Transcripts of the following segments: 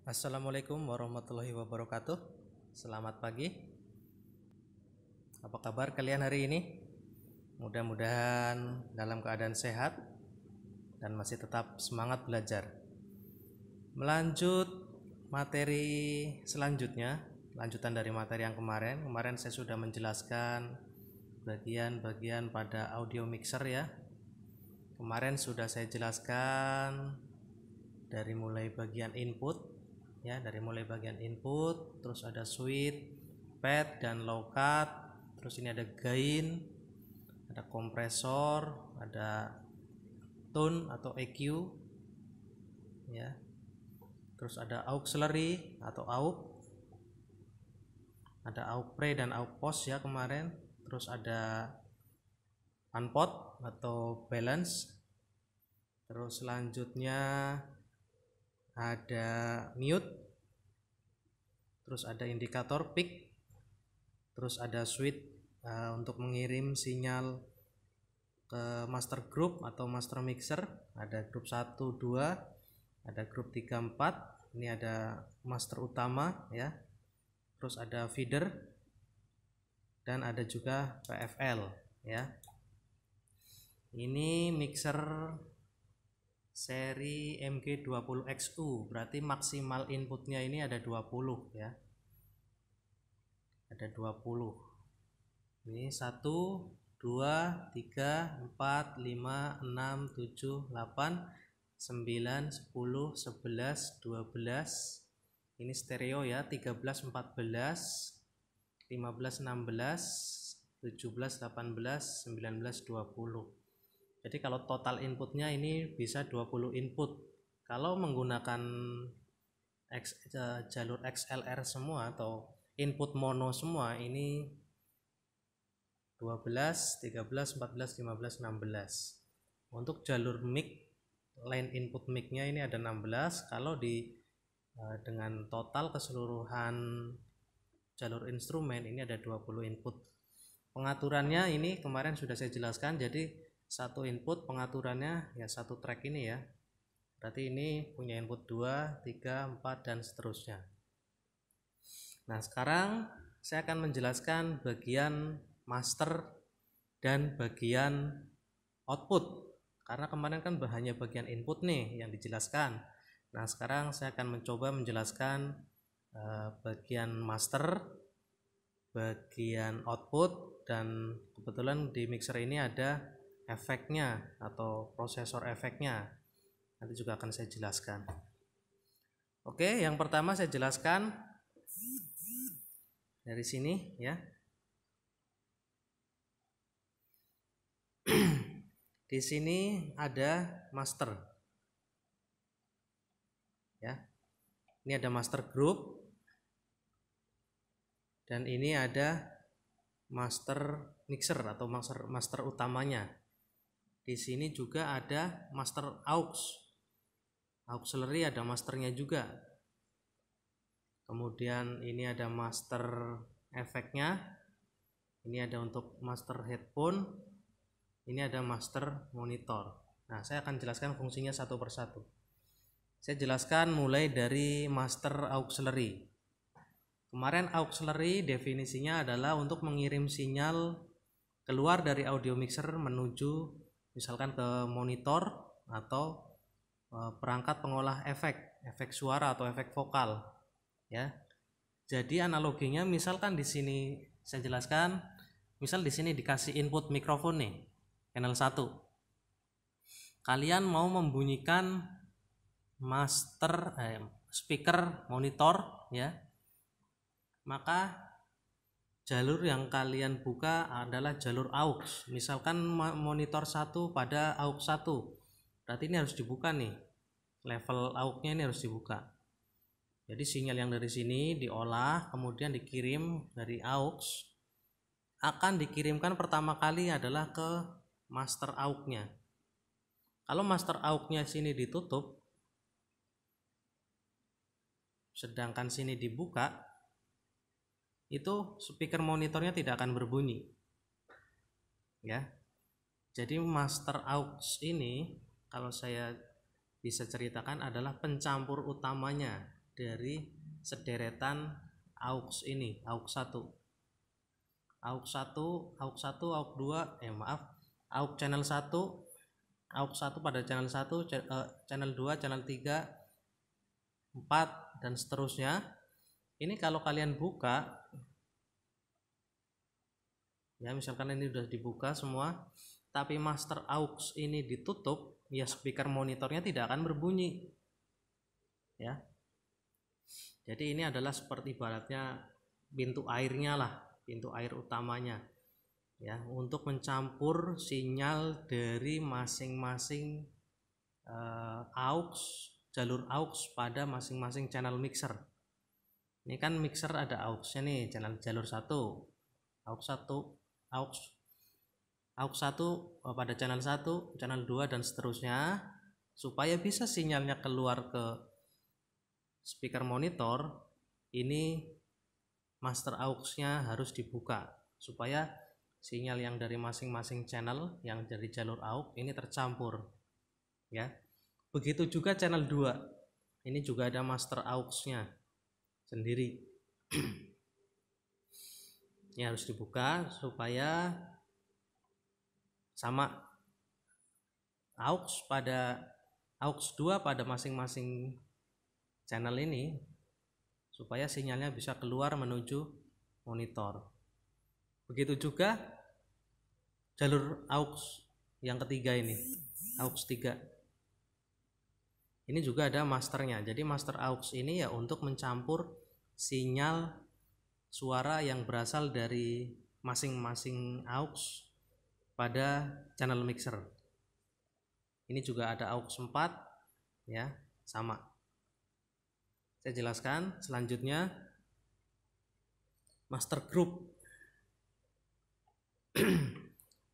Assalamualaikum warahmatullahi wabarakatuh. Selamat pagi. Apa kabar kalian hari ini? Mudah-mudahan dalam keadaan sehat dan masih tetap semangat belajar. Melanjut materi selanjutnya, lanjutan dari materi yang kemarin. Kemarin saya sudah menjelaskan bagian-bagian pada audio mixer ya. Kemarin sudah saya jelaskan dari mulai bagian input ya, terus ada switch, pad dan low cut, terus ini ada gain, ada kompresor, ada tone atau EQ ya, terus ada auxiliary atau aux, ada aux pre dan aux post ya kemarin, terus ada unpot atau balance, terus selanjutnya ada mute, terus ada indikator peak, terus ada switch untuk mengirim sinyal ke master group atau master mixer, ada group 1, 2, ada group 3, 4. Ini ada master utama ya, terus ada feeder dan ada juga PFL ya. Ini mixer seri MG20XU, berarti maksimal inputnya ini ada 20 ya, ada 20. Ini 1, 2, 3, 4, 5, 6, 7, 8, 9, 10, 11, 12. Ini stereo ya, 13, 14, 15, 16, 17, 18, 19, 20. Jadi kalau total inputnya ini bisa 20 input. Kalau menggunakan jalur XLR semua atau input mono semua, ini 12, 13, 14, 15, 16. Untuk jalur mic, line input mic-nya ini ada 16. Kalau dengan total keseluruhan jalur instrumen ini ada 20 input. Pengaturannya ini kemarin sudah saya jelaskan, jadi satu input pengaturannya ya satu track ini ya, berarti ini punya input 2, 3, 4 dan seterusnya. Nah sekarang saya akan menjelaskan bagian master dan bagian output, karena kemarin kan hanya bagian input nih yang dijelaskan. Nah sekarang saya akan mencoba menjelaskan bagian master, bagian output, dan kebetulan di mixer ini ada efeknya atau prosesor efeknya, nanti juga akan saya jelaskan. Oke, yang pertama saya jelaskan dari sini ya. Di sini ada master ya, ini ada master group dan ini ada master mixer atau master utamanya. Di sini juga ada master aux, auxiliary ada masternya juga. Kemudian ini ada master efeknya, ini ada untuk master headphone, ini ada master monitor. Nah saya akan jelaskan fungsinya satu persatu. Saya jelaskan mulai dari master auxiliary. Kemarin auxiliary definisinya adalah untuk mengirim sinyal keluar dari audio mixer menuju misalkan ke monitor atau perangkat pengolah efek suara atau efek vokal ya. Jadi analoginya misalkan di sini saya jelaskan, misal di sini dikasih input mikrofon nih, channel 1. Kalian mau membunyikan master speaker monitor ya, maka jalur yang kalian buka adalah jalur aux. Misalkan monitor 1 pada aux 1, berarti ini harus dibuka nih, level aux-nya ini harus dibuka. Jadi sinyal yang dari sini diolah kemudian dikirim dari aux, akan dikirimkan pertama kali adalah ke master aux-nya. Kalau master aux-nya sini ditutup sedangkan sini dibuka, itu speaker monitornya tidak akan berbunyi ya. Jadi master aux ini kalau saya bisa ceritakan adalah pencampur utamanya dari sederetan aux ini, aux 1, aux 1, aux 1, aux 2, aux channel 1, aux 1 pada channel 1, channel 2, channel 3, 4 dan seterusnya. Ini kalau kalian buka ya, misalkan ini sudah dibuka semua, tapi master aux ini ditutup, ya speaker monitornya tidak akan berbunyi ya. Jadi ini adalah seperti ibaratnya pintu airnya lah, pintu air utamanya ya, untuk mencampur sinyal dari masing-masing aux, jalur aux pada masing-masing channel mixer. Ini kan mixer ada aux-nya nih, jalur 1, aux 1, aux 1 pada channel 1, channel 2 dan seterusnya. Supaya bisa sinyalnya keluar ke speaker monitor, ini master aux-nya harus dibuka supaya sinyal yang dari masing-masing channel yang dari jalur aux ini tercampur ya. Begitu juga channel 2, ini juga ada master aux-nya sendiri. Ini harus dibuka supaya sama aux 2 pada masing-masing channel ini, supaya sinyalnya bisa keluar menuju monitor. Begitu juga jalur aux yang ketiga ini, aux 3. Ini juga ada masternya. Jadi master aux ini ya untuk mencampur sinyal suara yang berasal dari masing-masing aux pada channel mixer. Ini juga ada aux 4 ya, sama. Saya jelaskan selanjutnya master group.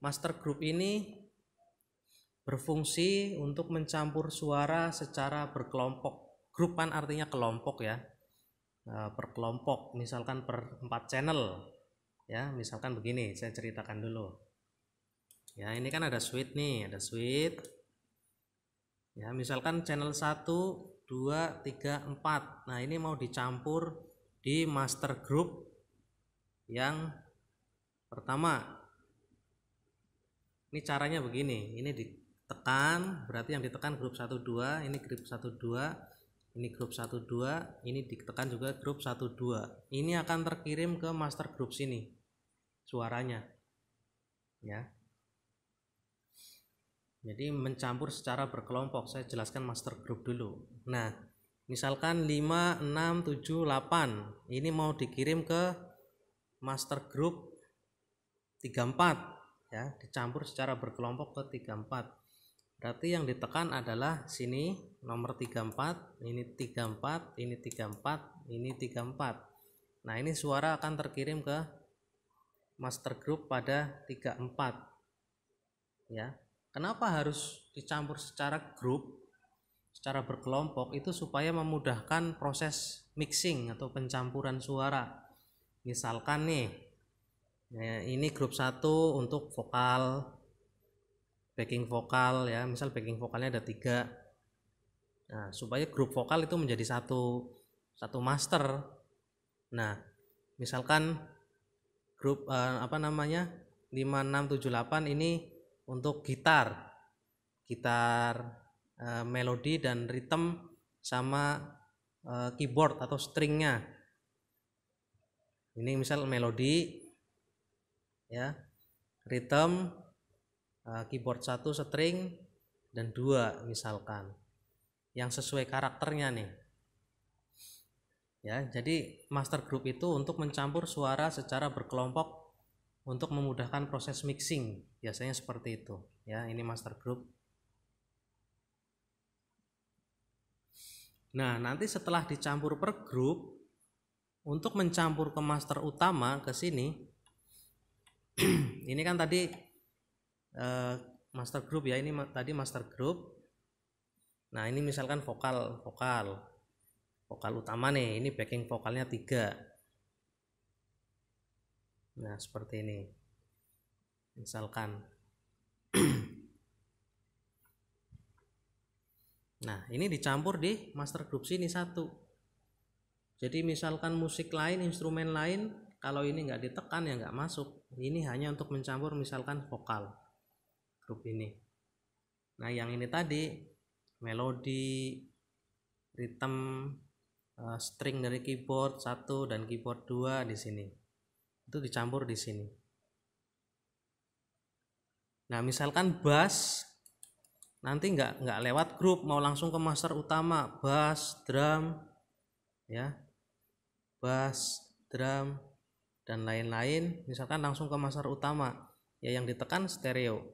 Master group ini berfungsi untuk mencampur suara secara berkelompok. Grup kan artinya kelompok ya, per kelompok, misalkan per 4 channel ya. Misalkan begini, saya ceritakan dulu ya. Ini kan ada switch nih, ada switch ya, misalkan channel 1, 2, 3, 4. Nah ini mau dicampur di master group yang pertama. Ini caranya begini, ini ditekan, berarti yang ditekan grup 1, 2, ini grup 1, 2, ini grup 1, 2, ini ditekan juga grup 1, 2. Ini akan terkirim ke master group sini suaranya ya. Jadi mencampur secara berkelompok. Saya jelaskan master group dulu. Nah misalkan 5, 6, 7, 8 ini mau dikirim ke master group 3, 4 ya, dicampur secara berkelompok ke 3, 4. Berarti yang ditekan adalah sini nomor 3, 4, ini 3, 4, ini 3, 4, ini 3, 4. Nah ini suara akan terkirim ke master group pada 3, 4 ya. Kenapa harus dicampur secara grup, secara berkelompok? Itu supaya memudahkan proses mixing atau pencampuran suara. Misalkan nih ya, ini grup 1 untuk vokal, backing vokal ya, misal backing vokalnya ada 3. Nah supaya grup vokal itu menjadi satu master. Nah misalkan grup 5, 6, 7, 8 ini untuk gitar melodi dan ritme sama keyboard atau stringnya. Ini misal melodi ya, ritme, keyboard 1, string dan 2 misalkan, yang sesuai karakternya nih ya. Jadi master group itu untuk mencampur suara secara berkelompok untuk memudahkan proses mixing, biasanya seperti itu ya. Ini master group. Nah nanti setelah dicampur per grup, untuk mencampur ke master utama ke sini ini kan tadi master group ya, ini tadi master group. Nah ini misalkan vokal utama nih, ini backing vokalnya 3. Nah seperti ini misalkan. Nah ini dicampur di master group sini 1 Jadi misalkan musik lain, instrumen lain, kalau ini nggak ditekan ya nggak masuk. Ini hanya untuk mencampur misalkan vokal grup ini. Nah yang ini tadi melodi, ritme, string dari keyboard 1 dan keyboard 2 di sini. Itu dicampur di sini. Nah misalkan bass nanti nggak lewat grup, mau langsung ke master utama, bass, drum, ya, bass, drum dan lain-lain. Misalkan langsung ke master utama, ya yang ditekan stereo.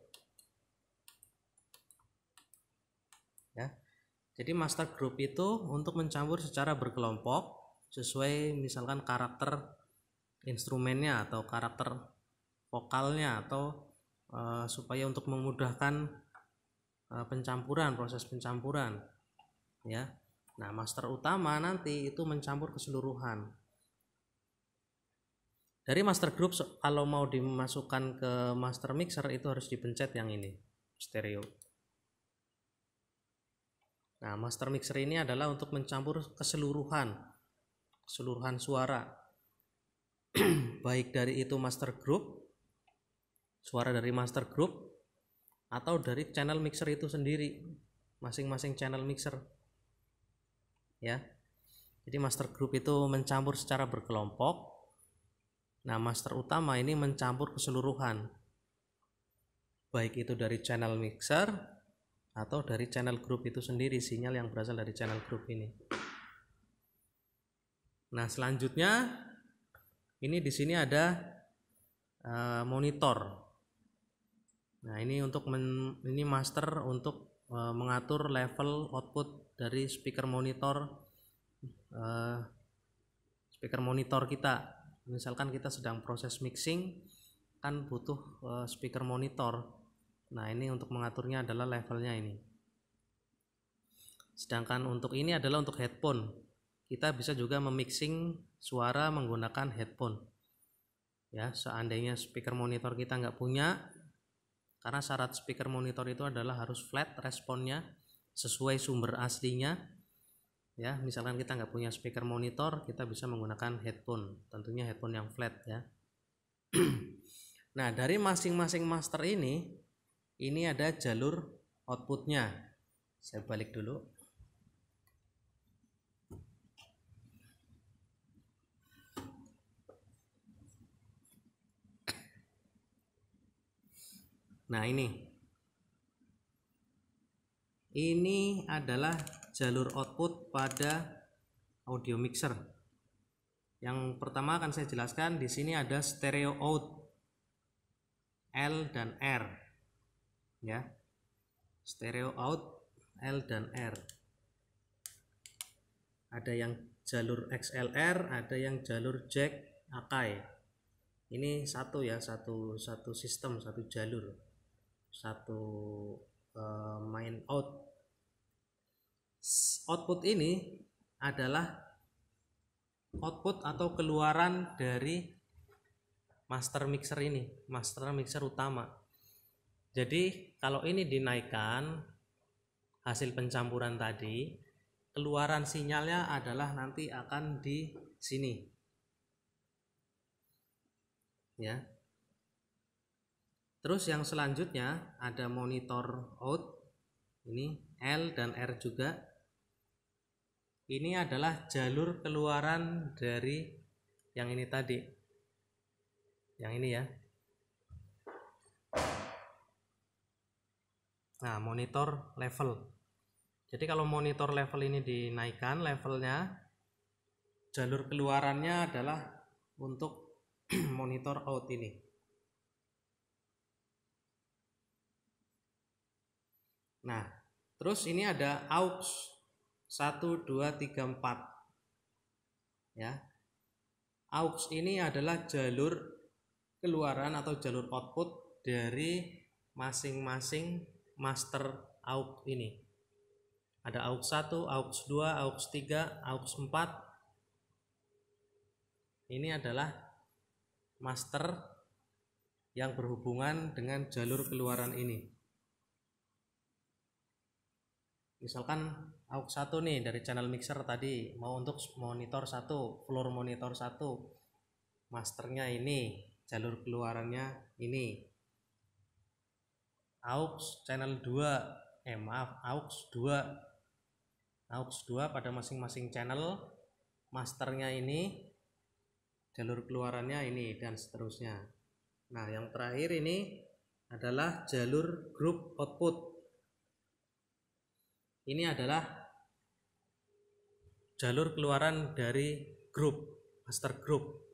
Ya, jadi master group itu untuk mencampur secara berkelompok sesuai misalkan karakter instrumennya atau karakter vokalnya atau supaya untuk memudahkan pencampuran, proses pencampuran, ya. Nah master utama nanti itu mencampur keseluruhan. Dari master group kalau mau dimasukkan ke master mixer itu harus dipencet yang ini, stereo. Nah master mixer ini adalah untuk mencampur keseluruhan suara baik dari itu master group, suara dari master group atau dari channel mixer itu sendiri, masing-masing channel mixer, ya. Jadi master group itu mencampur secara berkelompok. Nah master utama ini mencampur keseluruhan, baik itu dari channel mixer atau dari channel group itu sendiri, sinyal yang berasal dari channel group ini. Nah selanjutnya ini di sini ada monitor. Nah ini untuk ini master untuk mengatur level output dari speaker monitor kita. Misalkan kita sedang proses mixing kan butuh speaker monitor. Nah ini untuk mengaturnya adalah levelnya ini. Sedangkan untuk ini adalah untuk headphone. Kita bisa juga memixing suara menggunakan headphone. Ya, seandainya speaker monitor kita nggak punya, karena syarat speaker monitor itu adalah harus flat responnya sesuai sumber aslinya. Ya, misalkan kita nggak punya speaker monitor, kita bisa menggunakan headphone, tentunya headphone yang flat ya. Nah dari masing-masing master ini ada jalur outputnya. Saya balik dulu. Nah ini adalah jalur output pada audio mixer. Yang pertama akan saya jelaskan, di sini ada stereo out L dan R, ya. Stereo out L dan R. Ada yang jalur XLR, ada yang jalur jack Akai. Ini satu ya, satu sistem, satu jalur, satu main out. Output ini adalah output atau keluaran dari master mixer ini, master mixer utama. Jadi kalau ini dinaikkan hasil pencampuran tadi, keluaran sinyalnya adalah nanti akan di sini, ya. Terus yang selanjutnya ada monitor out, ini L dan R juga. Ini adalah jalur keluaran dari yang ini tadi, yang ini ya. Nah monitor level. Jadi kalau monitor level ini dinaikkan levelnya, jalur keluarannya adalah untuk monitor out ini. Nah, terus ini ada aux 1, 2, 3, 4. Ya. Aux ini adalah jalur keluaran atau jalur output dari masing-masing master aux ini. Ada aux 1, aux 2, aux 3, aux 4. Ini adalah master yang berhubungan dengan jalur keluaran ini. Misalkan aux 1 nih dari channel mixer tadi, mau untuk monitor 1, floor monitor 1, masternya ini, jalur keluarannya ini. Aux channel 2, aux 2 pada masing-masing channel, masternya ini, jalur keluarannya ini, dan seterusnya. Nah, yang terakhir ini adalah jalur group output. Ini adalah jalur keluaran dari group, master group.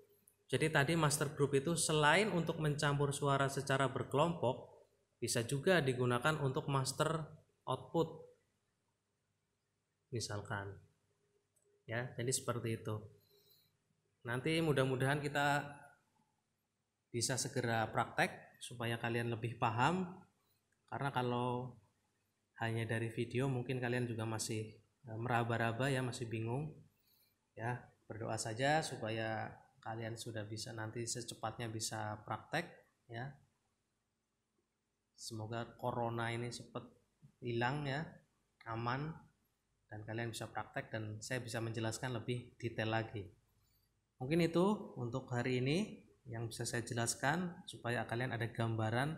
Jadi tadi master group itu selain untuk mencampur suara secara berkelompok, bisa juga digunakan untuk master output. Misalkan. Ya, jadi seperti itu. Nanti mudah-mudahan kita bisa segera praktek supaya kalian lebih paham, karena kalau hanya dari video mungkin kalian juga masih meraba-raba ya, masih bingung ya. Berdoa saja supaya kalian sudah bisa nanti secepatnya bisa praktek ya. Semoga corona ini cepat hilang ya, aman, dan kalian bisa praktek dan saya bisa menjelaskan lebih detail lagi. Mungkin itu untuk hari ini yang bisa saya jelaskan supaya kalian ada gambaran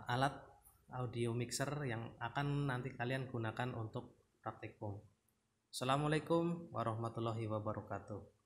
alat audio mixer yang akan nanti kalian gunakan untuk praktikum. Assalamualaikum warahmatullahi wabarakatuh.